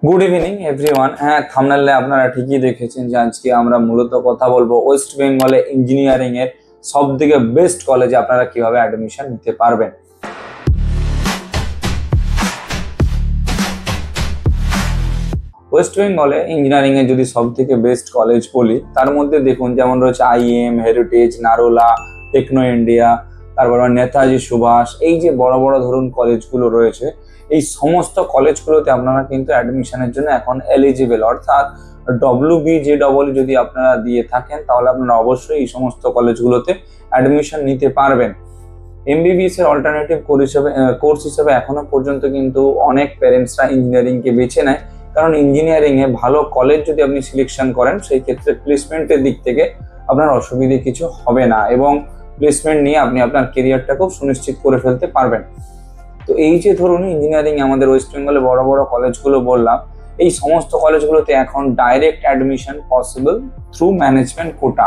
Good evening everyone. হ্যাঁ, থাম্বনেলে আপনারা ঠিকই দেখেছেন যে আজকে আমরা মূলত কথা বলবো ওয়েস্ট বেঙ্গলে ইঞ্জিনিয়ারিং এর সবথেকে বেস্ট কলেজে আপনারা কিভাবে অ্যাডমিশন নিতে পারবেন। ওয়েস্ট বেঙ্গলে ইঞ্জিনিয়ারিং এর যদি সবথেকে বেস্ট কলেজ বলি, তার মধ্যে দেখুন যেমন রয়েছে আইএম, হেরিটেজ, নারোলা, টেকনো ইন্ডিয়া, তারপর নেতাজি সুভাষ। এই যে বড় বড় ধরুন কলেজগুলো রয়েছে, এই সমস্ত কলেজগুলোতে আপনারা কিন্তু অ্যাডমিশনের জন্য এখন এলিজিবল, অর্থাৎ WBJEE যদি আপনারা দিয়ে থাকেন তাহলে আপনারা অবশ্যই এই সমস্ত কলেজগুলোতে অ্যাডমিশন নিতে পারবেন। MBBS এর অল্টারনেটিভ কোর্স হিসেবে এখনো পর্যন্ত কিন্তু অনেক প্যারেন্টসরা ইঞ্জিনিয়ারিংকে বেছে নেয়, কারণ ইঞ্জিনিয়ারিং এ ভালো কলেজ যদি আপনি সিলেকশন করেন সেই ক্ষেত্রে প্লেসমেন্টের দিক থেকে আপনার অসুবিধে কিছু হবে না এবং প্লেসমেন্ট নিয়ে আপনি আপনার কেরিয়ারটা খুব সুনিশ্চিত করে ফেলতে পারবেন। তো এই যে ধরুন ইঞ্জিনিয়ারিং আমাদের ওয়েস্ট বেঙ্গলে বড় বড় কলেজগুলো বললাম, এই সমস্ত কলেজগুলোতে এখন direct admission possible through management quota,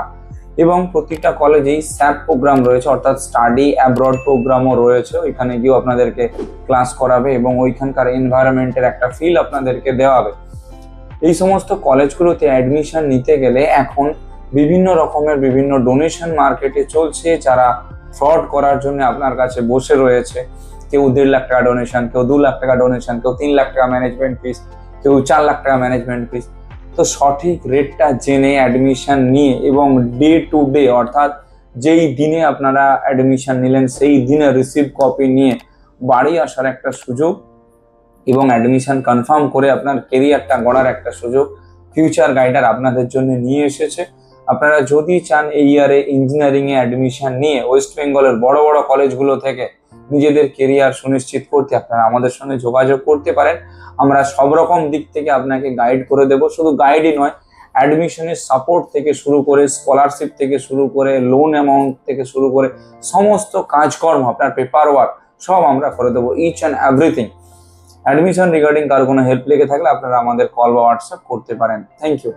এবং প্রতিটা কলেজেই স্যাপ প্রোগ্রাম রয়েছে, অর্থাৎ স্টাডি অ্যাব্রড প্রোগ্রামও রয়েছে। ওইখানে গিয়েও আপনাদেরকে ক্লাস করাবে এবং ওইখানকার এনভায়রনমেন্টের একটা ফিল আপনাদেরকে দেওয়া হবে। এই সমস্ত কলেজগুলোতে অ্যাডমিশন নিতে গেলে এখন বিভিন্ন ডোনেশন মার্কেটে চলছে, যারা ফ্রড করার জন্য আপনার কাছে বসে রয়েছে। কেউ 1.5 লাখ টাকা ডোনেশন, কেউ 2 লাখ টাকা ডোনেশন, কেউ 3 লাখ টাকা ম্যানেজমেন্ট ফিস, কেউ 4 লাখ টাকা ম্যানেজমেন্ট ফিস। তো সঠিক রেটটা জেনে অ্যাডমিশন নিয়ে এবং ডে টু ডে, অর্থাৎ যেই দিনে আপনারা অ্যাডমিশন নিলেন সেই দিনে রিসিভ কপি নিয়ে বাড়ি আসার একটা সুযোগ এবং অ্যাডমিশন কনফার্ম করে আপনার কেরিয়ারটা গড়ার একটা সুযোগ ফিউচার গাইডার আপনাদের জন্য নিয়ে এসেছে। আপনারা যদি চান এই ইয়ারে ইঞ্জিনিয়ারিং এ অ্যাডমিশন নিয়ে ওয়েস্ট বেঙ্গলের বড় বড় কলেজগুলো থেকে নিজেদের কেরিয়ার সুনিশ্চিত করতে, আপনারা আমাদের সঙ্গে যোগাযোগ করতে পারেন। আমরা সব রকম দিক থেকে আপনাকে গাইড করে দেব। শুধু গাইডই নয়, অ্যাডমিশনের সাপোর্ট থেকে শুরু করে, স্কলারশিপ থেকে শুরু করে, লোন অ্যামাউন্ট থেকে শুরু করে সমস্ত কাজকর্ম, আপনার পেপার ওয়ার্ক সব আমরা করে দেবো, each and everything. Admission regarding কার কোনো হেল্প লেগে থাকলে আপনারা আমাদের কল বা হোয়াটসঅ্যাপ করতে পারেন। Thank you.